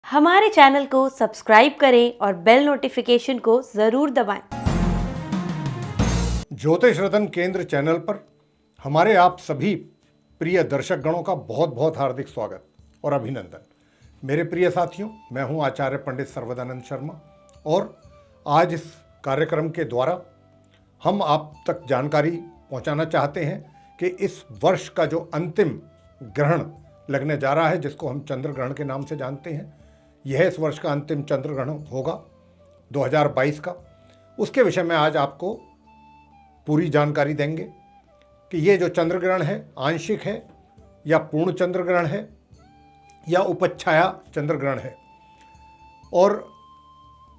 हमारे चैनल को सब्सक्राइब करें और बेल नोटिफिकेशन को ज़रूर दबाएं। ज्योतिष रतन केंद्र चैनल पर हमारे आप सभी प्रिय दर्शक गणों का बहुत बहुत हार्दिक स्वागत और अभिनंदन। मेरे प्रिय साथियों, मैं हूं आचार्य पंडित सर्वदानंद शर्मा और आज इस कार्यक्रम के द्वारा हम आप तक जानकारी पहुंचाना चाहते हैं कि इस वर्ष का जो अंतिम ग्रहण लगने जा रहा है, जिसको हम चंद्र ग्रहण के नाम से जानते हैं, यह इस वर्ष का अंतिम चंद्र ग्रहण होगा 2022 का। उसके विषय में आज आपको पूरी जानकारी देंगे कि ये जो चंद्र ग्रहण है आंशिक है या पूर्ण चंद्र ग्रहण है या उपच्छाया चंद्र ग्रहण है। और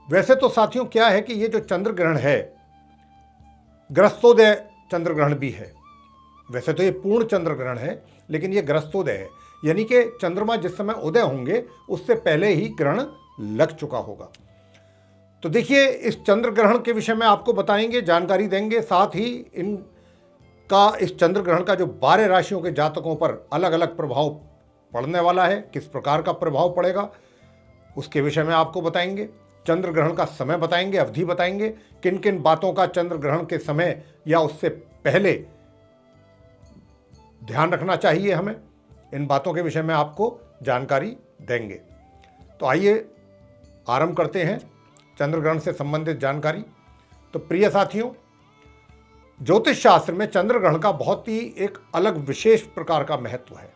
वैसे तो साथियों क्या है कि ये जो चंद्र ग्रहण है ग्रस्तोदय चंद्र ग्रहण भी है। वैसे तो ये पूर्ण चंद्र ग्रहण है, लेकिन ये ग्रस्तोदय है, यानी कि चंद्रमा जिस समय उदय होंगे उससे पहले ही ग्रहण लग चुका होगा। तो देखिए, इस चंद्र ग्रहण के विषय में आपको बताएंगे, जानकारी देंगे, साथ ही इस चंद्र ग्रहण का जो 12 राशियों के जातकों पर अलग अलग प्रभाव पड़ने वाला है, किस प्रकार का प्रभाव पड़ेगा उसके विषय में आपको बताएंगे। चंद्र ग्रहण का समय बताएंगे, अवधि बताएंगे, किन किन बातों का चंद्र ग्रहण के समय या उससे पहले ध्यान रखना चाहिए हमें, इन बातों के विषय में आपको जानकारी देंगे। तो आइए आरंभ करते हैं चंद्र ग्रहण से संबंधित जानकारी। तो प्रिय साथियों, ज्योतिष शास्त्र में चंद्र ग्रहण का बहुत ही एक अलग विशेष प्रकार का महत्व है।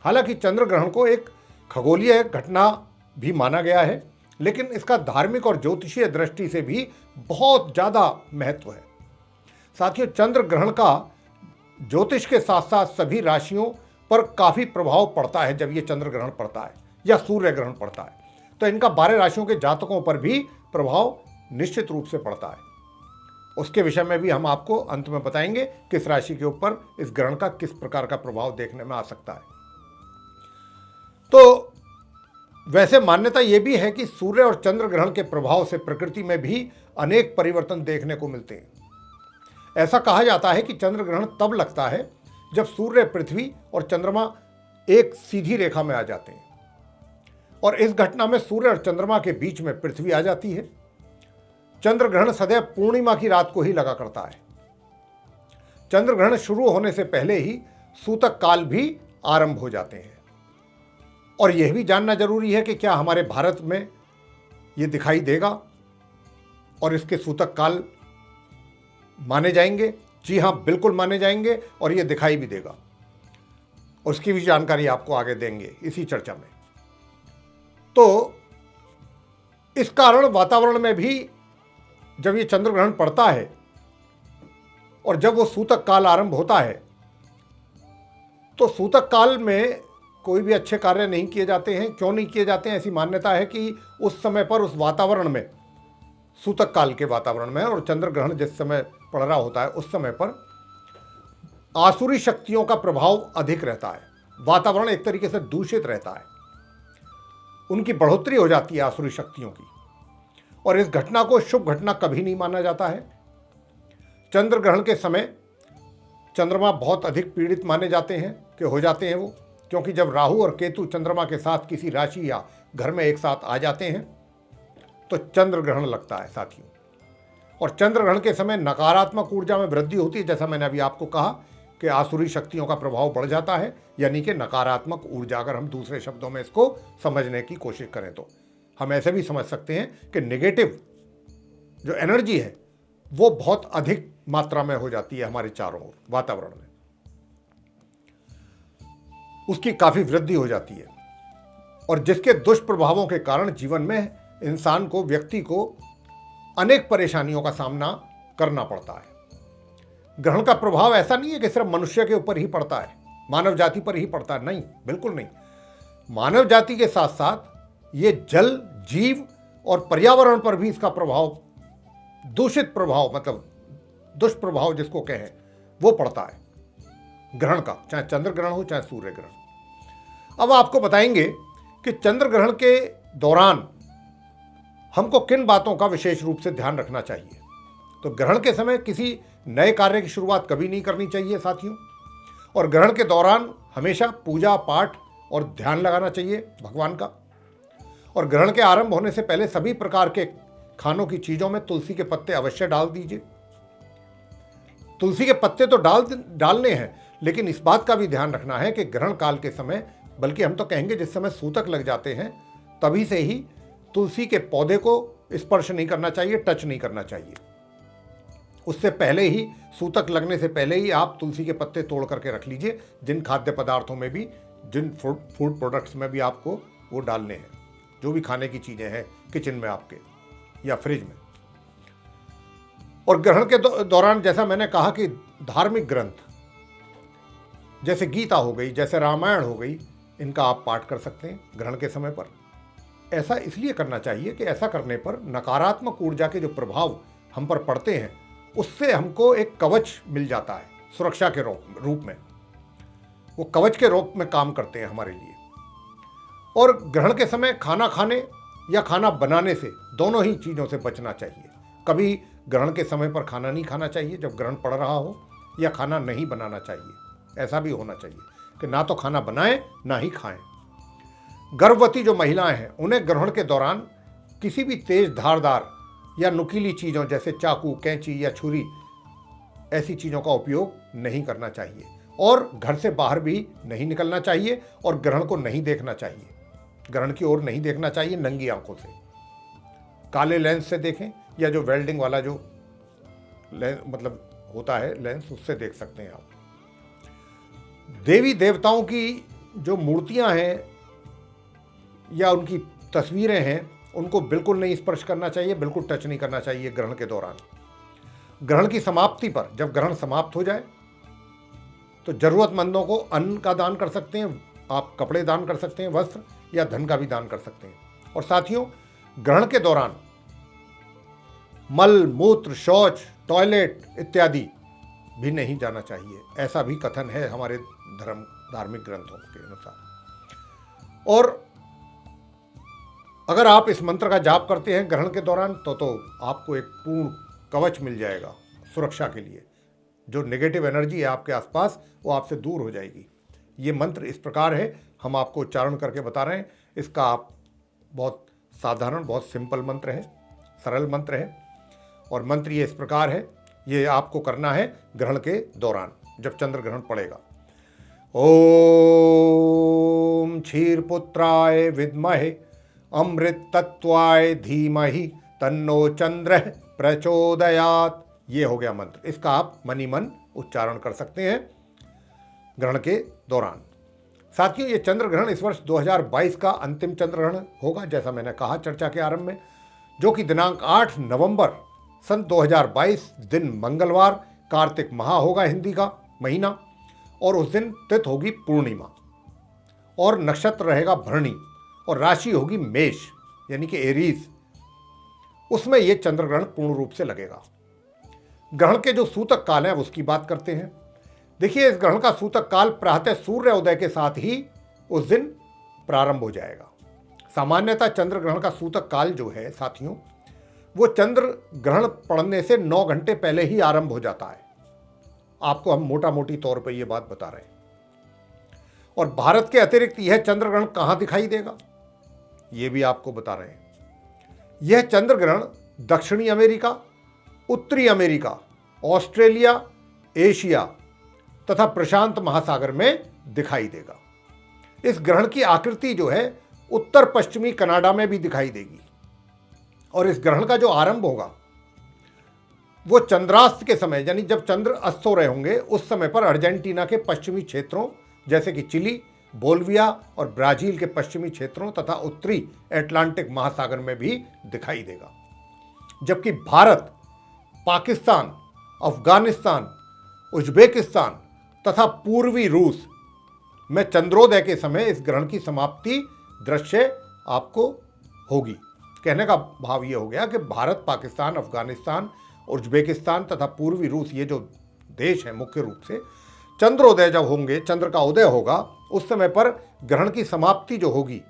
हालांकि चंद्र ग्रहण को एक खगोलीय घटना भी माना गया है, लेकिन इसका धार्मिक और ज्योतिषीय दृष्टि से भी बहुत ज़्यादा महत्व है। साथियों, चंद्र ग्रहण का ज्योतिष के साथ साथ सभी राशियों पर काफ़ी प्रभाव पड़ता है। जब ये चंद्र ग्रहण पड़ता है या सूर्य ग्रहण पड़ता है तो इनका 12 राशियों के जातकों पर भी प्रभाव निश्चित रूप से पड़ता है। उसके विषय में भी हम आपको अंत में बताएंगे किस राशि के ऊपर इस ग्रहण का किस प्रकार का प्रभाव देखने में आ सकता है। तो वैसे मान्यता यह भी है कि सूर्य और चंद्र ग्रहण के प्रभाव से प्रकृति में भी अनेक परिवर्तन देखने को मिलते हैं। ऐसा कहा जाता है कि चंद्र ग्रहण तब लगता है जब सूर्य, पृथ्वी और चंद्रमा एक सीधी रेखा में आ जाते हैं, और इस घटना में सूर्य और चंद्रमा के बीच में पृथ्वी आ जाती है। चंद्र ग्रहण सदैव पूर्णिमा की रात को ही लगा करता है। चंद्र ग्रहण शुरू होने से पहले ही सूतक काल भी आरंभ हो जाते हैं। और यह भी जानना जरूरी है कि क्या हमारे भारत में यह दिखाई देगा और इसके सूतक काल माने जाएंगे। जी हाँ, बिल्कुल माने जाएंगे और ये दिखाई भी देगा। उसकी भी जानकारी आपको आगे देंगे इसी चर्चा में। तो इस कारण वातावरण में भी जब ये चंद्र ग्रहण पड़ता है और जब वो सूतक काल आरंभ होता है तो सूतक काल में कोई भी अच्छे कार्य नहीं किए जाते हैं। क्यों नहीं किए जाते हैं? ऐसी मान्यता है कि उस समय पर उस वातावरण में, सूतक काल के वातावरण में, और चंद्र ग्रहण जिस समय पड़ रहा होता है उस समय पर आसुरी शक्तियों का प्रभाव अधिक रहता है। वातावरण एक तरीके से दूषित रहता है, उनकी बढ़ोतरी हो जाती है आसुरी शक्तियों की, और इस घटना को शुभ घटना कभी नहीं माना जाता है। चंद्र ग्रहण के समय चंद्रमा बहुत अधिक पीड़ित माने जाते हैं कि हो जाते हैं वो, क्योंकि जब राहु और केतु चंद्रमा के साथ किसी राशि या घर में एक साथ आ जाते हैं तो चंद्र ग्रहण लगता है साथियों। और चंद्र ग्रहण के समय नकारात्मक ऊर्जा में वृद्धि होती है। जैसा मैंने अभी आपको कहा कि आसुरी शक्तियों का प्रभाव बढ़ जाता है, यानी कि नकारात्मक ऊर्जा। अगर हम दूसरे शब्दों में इसको समझने की कोशिश करें तो हम ऐसे भी समझ सकते हैं कि नेगेटिव जो एनर्जी है वो बहुत अधिक मात्रा में हो जाती है हमारे चारों ओर वातावरण में, उसकी काफ़ी वृद्धि हो जाती है, और जिसके दुष्प्रभावों के कारण जीवन में इंसान को, व्यक्ति को अनेक परेशानियों का सामना करना पड़ता है। ग्रहण का प्रभाव ऐसा नहीं है कि सिर्फ मनुष्य के ऊपर ही पड़ता है, मानव जाति पर ही पड़ता है, नहीं, बिल्कुल नहीं। मानव जाति के साथ साथ ये जल, जीव और पर्यावरण पर भी इसका प्रभाव, दूषित प्रभाव, मतलब दुष्प्रभाव जिसको कहें, वो पड़ता है ग्रहण का, चाहे चंद्र ग्रहण हो चाहे सूर्य ग्रहण। अब आपको बताएंगे कि चंद्र ग्रहण के दौरान हमको किन बातों का विशेष रूप से ध्यान रखना चाहिए। तो ग्रहण के समय किसी नए कार्य की शुरुआत कभी नहीं करनी चाहिए साथियों, और ग्रहण के दौरान हमेशा पूजा पाठ और ध्यान लगाना चाहिए भगवान का। और ग्रहण के आरंभ होने से पहले सभी प्रकार के खानों की चीजों में तुलसी के पत्ते अवश्य डाल दीजिए। तुलसी के पत्ते तो डालने हैं, लेकिन इस बात का भी ध्यान रखना है कि ग्रहण काल के समय, बल्कि हम तो कहेंगे जिस समय सूतक लग जाते हैं तभी से ही तुलसी के पौधे को स्पर्श नहीं करना चाहिए, टच नहीं करना चाहिए। उससे पहले ही, सूतक लगने से पहले ही आप तुलसी के पत्ते तोड़ करके रख लीजिए, जिन खाद्य पदार्थों में भी, जिन फूड प्रोडक्ट्स में भी आपको वो डालने हैं, जो भी खाने की चीज़ें हैं किचन में आपके या फ्रिज में। और ग्रहण के दौरान जैसा मैंने कहा कि धार्मिक ग्रंथ जैसे गीता हो गई, जैसे रामायण हो गई, इनका आप पाठ कर सकते हैं ग्रहण के समय पर। ऐसा इसलिए करना चाहिए कि ऐसा करने पर नकारात्मक ऊर्जा के जो प्रभाव हम पर पड़ते हैं उससे हमको एक कवच मिल जाता है, सुरक्षा के रूप में। वो कवच के रूप में काम करते हैं हमारे लिए। और ग्रहण के समय खाना खाने या खाना बनाने से, दोनों ही चीज़ों से बचना चाहिए। कभी ग्रहण के समय पर खाना नहीं खाना चाहिए जब ग्रहण पड़ रहा हो, या खाना नहीं बनाना चाहिए। ऐसा भी होना चाहिए कि ना तो खाना बनाएं ना ही खाएं। गर्भवती जो महिलाएं हैं उन्हें ग्रहण के दौरान किसी भी तेज धारदार या नुकीली चीज़ों जैसे चाकू, कैंची या छुरी, ऐसी चीज़ों का उपयोग नहीं करना चाहिए। और घर से बाहर भी नहीं निकलना चाहिए और ग्रहण को नहीं देखना चाहिए, ग्रहण की ओर नहीं देखना चाहिए नंगी आंखों से। काले लेंस से देखें या जो वेल्डिंग वाला जो मतलब होता है लेंस, उससे देख सकते हैं आप। देवी देवताओं की जो मूर्तियां हैं या उनकी तस्वीरें हैं, उनको बिल्कुल नहीं स्पर्श करना चाहिए, बिल्कुल टच नहीं करना चाहिए ग्रहण के दौरान। ग्रहण की समाप्ति पर, जब ग्रहण समाप्त हो जाए, तो जरूरतमंदों को अन्न का दान कर सकते हैं, आप कपड़े दान कर सकते हैं, वस्त्र या धन का भी दान कर सकते हैं। और साथियों, ग्रहण के दौरान मल, मूत्र, शौच, टॉयलेट इत्यादि भी नहीं जाना चाहिए, ऐसा भी कथन है हमारे धार्मिक ग्रंथों के अनुसार। और अगर आप इस मंत्र का जाप करते हैं ग्रहण के दौरान तो आपको एक पूर्ण कवच मिल जाएगा सुरक्षा के लिए। जो नेगेटिव एनर्जी है आपके आसपास वो आपसे दूर हो जाएगी। ये मंत्र इस प्रकार है, हम आपको उच्चारण करके बता रहे हैं। इसका आप बहुत साधारण, बहुत सिंपल मंत्र है, सरल मंत्र है। और मंत्र ये इस प्रकार है, ये आपको करना है ग्रहण के दौरान जब चंद्र ग्रहण पड़ेगा। ओम क्षीरपुत्राय विद्महे अमृत तत्वाय धीमहि तन्नो चंद्र प्रचोदयात। ये हो गया मंत्र। इसका आप मनी मन उच्चारण कर सकते हैं ग्रहण के दौरान। साथियों, ये चंद्र ग्रहण इस वर्ष 2022 का अंतिम चंद्र ग्रहण होगा, जैसा मैंने कहा चर्चा के आरंभ में, जो कि दिनांक 8 नवंबर सन 2022 दिन मंगलवार, कार्तिक माह होगा, हिंदी का महीना। और उस दिन तिथि होगी पूर्णिमा और नक्षत्र रहेगा भरणी और राशि होगी मेष यानी कि एरीज। उसमें यह चंद्र ग्रहण पूर्ण रूप से लगेगा। ग्रहण के जो सूतक काल है उसकी बात करते हैं। देखिए, इस ग्रहण का सूतक काल प्रातः सूर्य उदय के साथ ही उस दिन प्रारंभ हो जाएगा। सामान्यतः चंद्र ग्रहण का सूतक काल जो है साथियों, वो चंद्र ग्रहण पड़ने से 9 घंटे पहले ही आरंभ हो जाता है। आपको हम मोटा मोटी तौर पर यह बात बता रहे हैं। और भारत के अतिरिक्त यह चंद्र ग्रहण कहां दिखाई देगा, यह भी आपको बता रहे हैं। यह चंद्र ग्रहण दक्षिणी अमेरिका, उत्तरी अमेरिका, ऑस्ट्रेलिया, एशिया तथा प्रशांत महासागर में दिखाई देगा। इस ग्रहण की आकृति जो है उत्तर पश्चिमी कनाडा में भी दिखाई देगी। और इस ग्रहण का जो आरंभ होगा वो चंद्रास्त के समय, यानी जब चंद्र अस्त हो रहे होंगे उस समय पर अर्जेंटीना के पश्चिमी क्षेत्रों जैसे कि चिली, बोल्विया और ब्राजील के पश्चिमी क्षेत्रों तथा उत्तरी अटलांटिक महासागर में भी दिखाई देगा। जबकि भारत, पाकिस्तान, अफगानिस्तान, उज्बेकिस्तान तथा पूर्वी रूस में चंद्रोदय के समय इस ग्रहण की समाप्ति दृश्य आपको होगी। कहने का भाव ये हो गया कि भारत, पाकिस्तान, अफगानिस्तान, उज्बेकिस्तान तथा पूर्वी रूस, ये जो देश हैं मुख्य रूप से, चंद्रोदय जब होंगे, चंद्र का उदय होगा, उस समय पर ग्रहण की समाप्ति जो होगी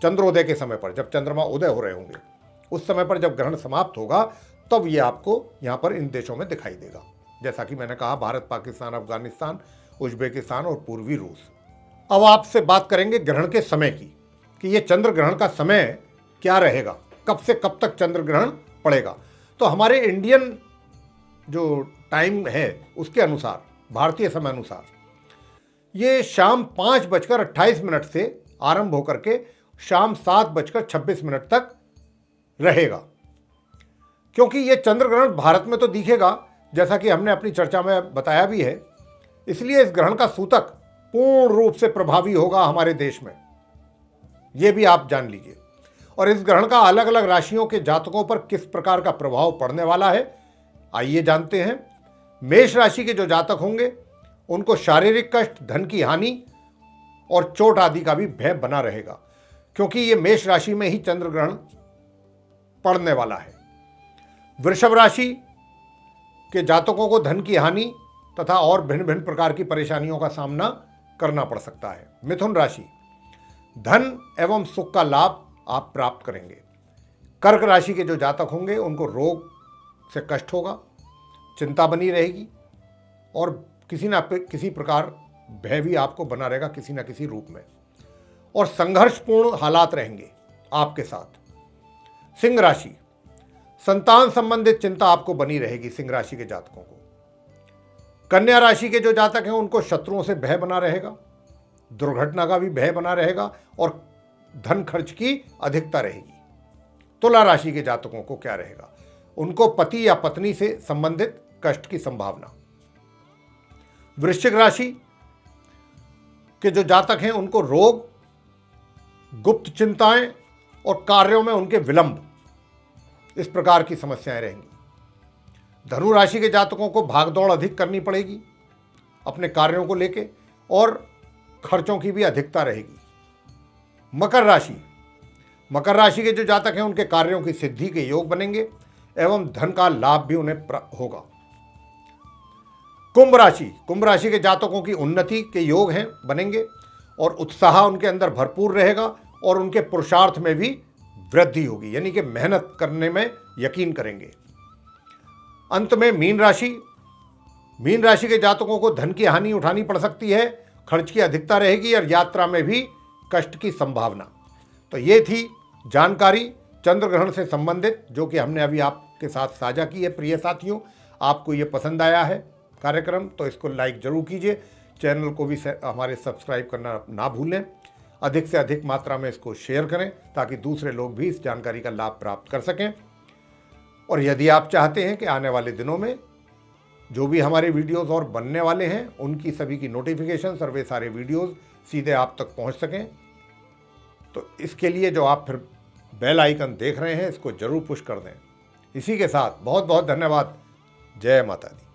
चंद्रोदय के समय पर, जब चंद्रमा उदय हो रहे होंगे उस समय पर जब ग्रहण समाप्त होगा तब ये आपको यहाँ पर इन देशों में दिखाई देगा। जैसा कि मैंने कहा, भारत, पाकिस्तान, अफगानिस्तान, उज्बेकिस्तान और पूर्वी रूस। अब आपसे बात करेंगे ग्रहण के समय की। कि ये चंद्र ग्रहण का समय क्या रहेगा, कब से कब तक चंद्र ग्रहण पड़ेगा। तो हमारे इंडियन जो टाइम है उसके अनुसार, भारतीय समय अनुसार, ये शाम 5:28 से आरंभ होकर के शाम 7:26 तक रहेगा। क्योंकि ये चंद्र ग्रहण भारत में तो दिखेगा, जैसा कि हमने अपनी चर्चा में बताया भी है, इसलिए इस ग्रहण का सूतक पूर्ण रूप से प्रभावी होगा हमारे देश में, ये भी आप जान लीजिए। और इस ग्रहण का अलग अलग राशियों के जातकों पर किस प्रकार का प्रभाव पड़ने वाला है, आइए जानते हैं। मेष राशि के जो जातक होंगे उनको शारीरिक कष्ट, धन की हानि और चोट आदि का भी भय बना रहेगा, क्योंकि ये मेष राशि में ही चंद्र ग्रहण पड़ने वाला है। वृषभ राशि के जातकों को धन की हानि तथा और भिन्न भिन्न प्रकार की परेशानियों का सामना करना पड़ सकता है। मिथुन राशि, धन एवं सुख का लाभ आप प्राप्त करेंगे। कर्क राशि के जो जातक होंगे उनको रोग से कष्ट होगा, चिंता बनी रहेगी और किसी न किसी प्रकार भय भी आपको बना रहेगा किसी न किसी रूप में, और संघर्षपूर्ण हालात रहेंगे आपके साथ। सिंह राशि, संतान संबंधित चिंता आपको बनी रहेगी सिंह राशि के जातकों को। कन्या राशि के जो जातक हैं उनको शत्रुओं से भय बना रहेगा, दुर्घटना का भी भय बना रहेगा और धन खर्च की अधिकता रहेगी। तुला राशि के जातकों को क्या रहेगा, उनको पति या पत्नी से संबंधित कष्ट की संभावना। वृश्चिक राशि के जो जातक हैं उनको रोग, गुप्त चिंताएं और कार्यों में उनके विलंब, इस प्रकार की समस्याएं रहेंगी। धनु राशि के जातकों को भागदौड़ अधिक करनी पड़ेगी अपने कार्यों को लेके और खर्चों की भी अधिकता रहेगी। मकर राशि के जो जातक हैं उनके कार्यों की सिद्धि के योग बनेंगे एवं धन का लाभ भी उन्हें होगा। कुंभ राशि के जातकों की उन्नति के योग हैं, बनेंगे और उत्साह उनके अंदर भरपूर रहेगा और उनके पुरुषार्थ में भी वृद्धि होगी, यानी कि मेहनत करने में यकीन करेंगे। अंत में मीन राशि के जातकों को धन की हानि उठानी पड़ सकती है, खर्च की अधिकता रहेगी और यात्रा में भी कष्ट की संभावना। तो ये थी जानकारी चंद्र ग्रहण से संबंधित, जो कि हमने अभी आपके साथ साझा की है। प्रिय साथियों, आपको ये पसंद आया है कार्यक्रम तो इसको लाइक जरूर कीजिए, चैनल को भी हमारे सब्सक्राइब करना ना भूलें, अधिक से अधिक मात्रा में इसको शेयर करें ताकि दूसरे लोग भी इस जानकारी का लाभ प्राप्त कर सकें। और यदि आप चाहते हैं कि आने वाले दिनों में जो भी हमारे वीडियोस और बनने वाले हैं उनकी सभी की नोटिफिकेशन और वे सारे वीडियोस सीधे आप तक पहुंच सकें, तो इसके लिए जो आप फिर बेल आइकन देख रहे हैं इसको जरूर पुश कर दें। इसी के साथ बहुत बहुत धन्यवाद। जय माता दी।